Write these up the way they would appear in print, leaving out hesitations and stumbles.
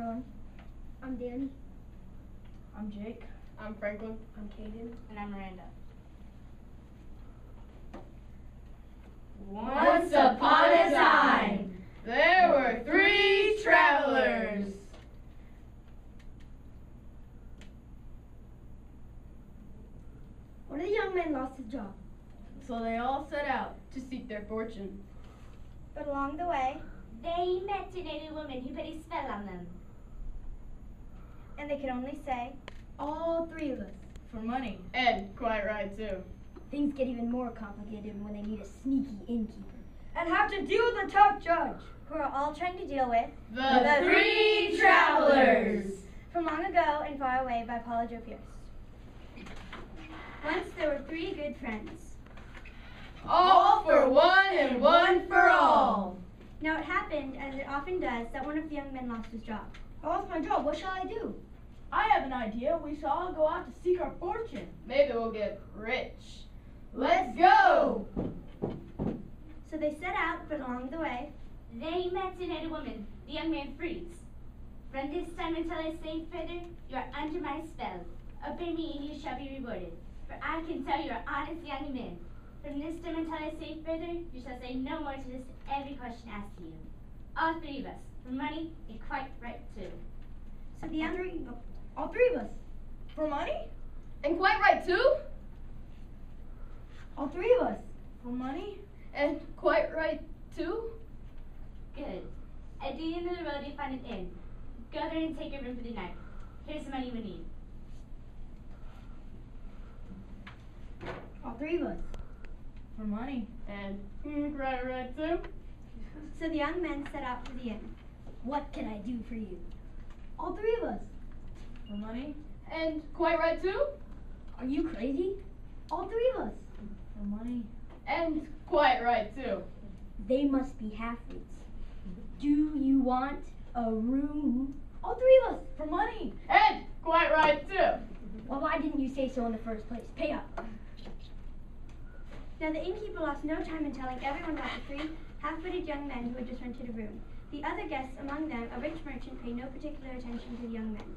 Sean. I'm Danny. I'm Jake. I'm Franklin. I'm Caden. And I'm Miranda. Once upon a time, there were 3 travelers. One of the young men lost his job, So they all set out to seek their fortune. But along the way, They met a native woman who put a spell on them. and they could only say, all 3 of us. For money. And quite right, too. Things get even more complicated when they need a sneaky innkeeper. And have to deal with a tough judge. who are all trying to deal with The 3 travelers. From Long Ago and Far Away by Paula Jo Pierce. Once there were 3 good friends. All for one and one for all. Now it happened, as it often does, that one of the young men lost his job. I lost my job. What shall I do? I have an idea. We shall all go out to seek our fortune. Maybe we'll get rich. Let's go! So they set out, but along the way, They met a native woman. The young man freeze. From this time until I say further, you are under my spell. Obey me and you shall be rewarded. For I can tell you are honest young men. From this time until I say further, you shall say no more to this every question asked to you. All 3 of us, for money and quite right too. so the young All 3 of us. For money? And quite right, too. All 3 of us. For money? And quite right, too. Good. At the end of the road you find an inn. Go there and take a room for the night. Here's the money we need. All 3 of us. For money. And quite right, too. So the young men set out for the inn. What can I do for you? All 3 of us. For money. And quite right, too. Are you crazy? All 3 of us. For money. And quite right, too. They must be half-wits. Do you want a room? All 3 of us. For money. And quite right, too. Well, why didn't you say so in the first place? Pay up. Now the innkeeper lost no time in telling everyone about the 3 half-witted young men who had just rented a room. The other guests, among them a rich merchant, paid no particular attention to the young men.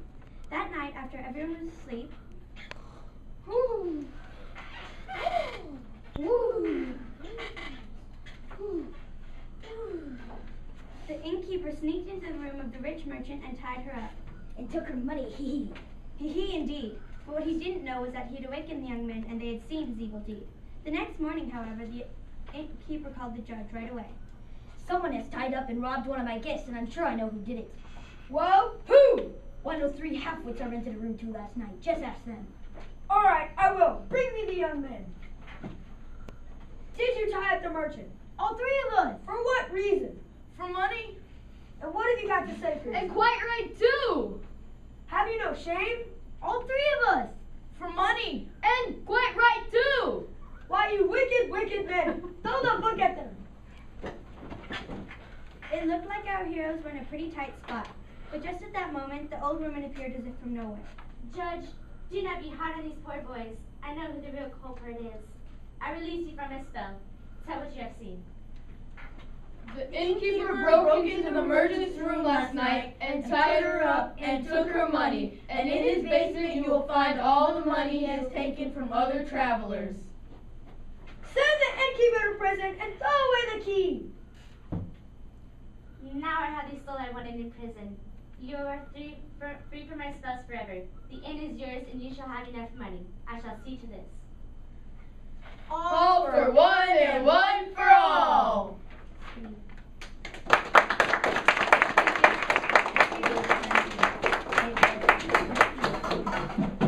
That night, after everyone was asleep, Woo. Woo. the innkeeper sneaked into the room of the rich merchant and tied her up. And took her money. Hee hee. He indeed. But what he didn't know was that he had awakened the young men and they had seen his evil deed. The next morning, however, the innkeeper called the judge right away. Someone has tied up and robbed one of my guests, and I'm sure I know who did it. Well, who? One of those 3 half-wits I rented a room to last night. Just ask them. All right, I will. Bring me the young men. Did you tie up the merchant? All 3 of us. For what reason? For money? And what have you got to say for And yourself? quite right, too. Have you no shame? All 3 of us. For money? And quite right, too. Why, you wicked, wicked men! Throw the book at them! It looked like our heroes were in a pretty tight spot. But just at that moment, the old woman appeared as if from nowhere. Judge, do not be hard on these poor boys. I know who the real culprit is. I release you from my spell. Tell what you have seen. The innkeeper broke into the merchant's room last night and tied her up and took her money. And in his basement you will find all the money he has taken from other travelers. Send the innkeeper to prison and throw away the key! Now I have these stolen one in prison. You are free from my spells forever. The inn is yours and you shall have enough money. I shall see to this. All for one and one for all. Thank you.